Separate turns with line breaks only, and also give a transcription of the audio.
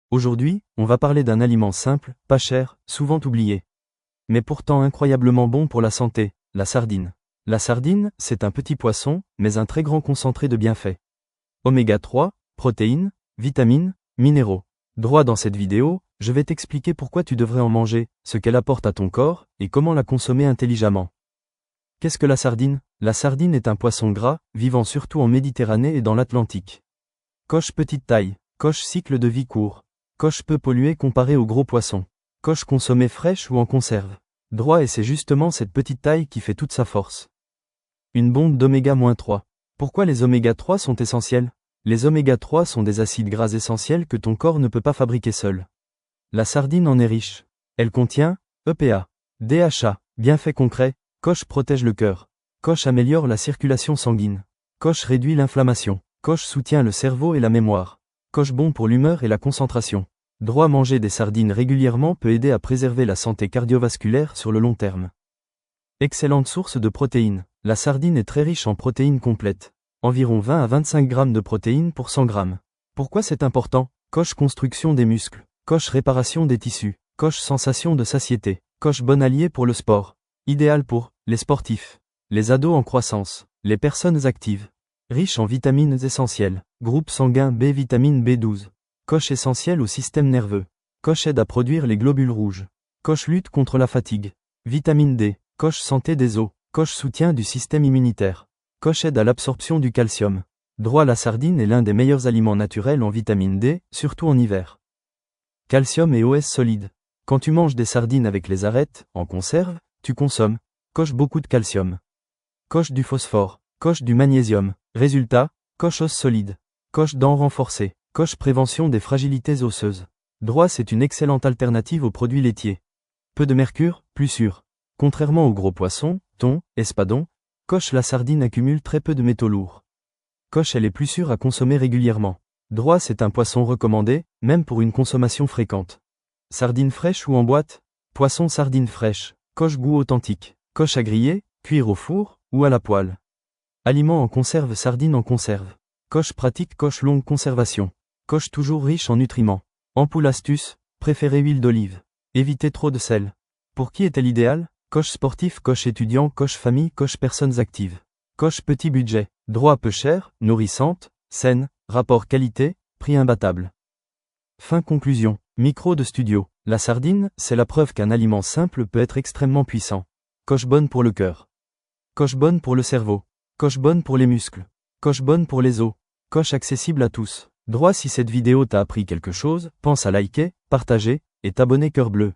Aujourd'hui, on va parler d'un aliment simple, pas cher, souvent oublié. Mais pourtant incroyablement bon pour la santé, la sardine. La sardine, c'est un petit poisson, mais un très grand concentré de bienfaits. Oméga 3, protéines, vitamines, minéraux. Droit dans cette vidéo, je vais t'expliquer pourquoi tu devrais en manger, ce qu'elle apporte à ton corps, et comment la consommer intelligemment. Qu'est-ce que la sardine? La sardine est un poisson gras, vivant surtout en Méditerranée et dans l'Atlantique. Coche petite taille, coche cycle de vie court, coche peu polluée comparée aux gros poissons, coche consommée fraîche ou en conserve. Droit et c'est justement cette petite taille qui fait toute sa force. Une bombe d'oméga-3. Pourquoi les oméga 3 sont essentiels? Les oméga 3 sont des acides gras essentiels que ton corps ne peut pas fabriquer seul. La sardine en est riche. Elle contient EPA, DHA, bienfaits concrets, coche protège le cœur, coche améliore la circulation sanguine, coche réduit l'inflammation, coche soutient le cerveau et la mémoire, coche bon pour l'humeur et la concentration. Droit manger des sardines régulièrement peut aider à préserver la santé cardiovasculaire sur le long terme. Excellente source de protéines. La sardine est très riche en protéines complètes. Environ 20 à 25 grammes de protéines pour 100 grammes. Pourquoi c'est important? Coche construction des muscles, coche réparation des tissus, coche sensation de satiété, coche bon allié pour le sport. Idéal pour les sportifs, les ados en croissance, les personnes actives. Riche en vitamines essentielles, groupe sanguin B, vitamine B12. Coche essentielle au système nerveux. Coche aide à produire les globules rouges. Coche lutte contre la fatigue. Vitamine D. Coche santé des os. Coche soutien du système immunitaire. Coche aide à l'absorption du calcium. Droit la sardine est l'un des meilleurs aliments naturels en vitamine D, surtout en hiver. Calcium et OS solide. Quand tu manges des sardines avec les arêtes, en conserve, tu consommes. Coche beaucoup de calcium. Coche du phosphore. Coche du magnésium. Résultat, coche os solide. Coche dents renforcées. Coche prévention des fragilités osseuses. Droit c'est une excellente alternative aux produits laitiers. Peu de mercure, plus sûr. Contrairement aux gros poissons, thon, espadons, coche la sardine accumule très peu de métaux lourds. Coche elle est plus sûre à consommer régulièrement. Droit c'est un poisson recommandé, même pour une consommation fréquente. Sardine fraîche ou en boîte? Poisson sardine fraîche, coche goût authentique, coche à griller, cuire au four, ou à la poêle. Aliment en conserve sardine en conserve. Coche pratique coche longue conservation. Coche toujours riche en nutriments. Ampoule astuce, préférez huile d'olive. Évitez trop de sel. Pour qui est-elle idéale? Coche sportif, coche étudiant, coche famille, coche personnes actives. Coche petit budget. Droit peu cher, nourrissante, saine, rapport qualité, prix imbattable. Fin conclusion. Micro de studio. La sardine, c'est la preuve qu'un aliment simple peut être extrêmement puissant. Coche bonne pour le cœur. Coche bonne pour le cerveau. Coche bonne pour les muscles. Coche bonne pour les os. Coche accessible à tous. Droit si cette vidéo t'a appris quelque chose, pense à liker, partager, et t'abonner cœur bleu.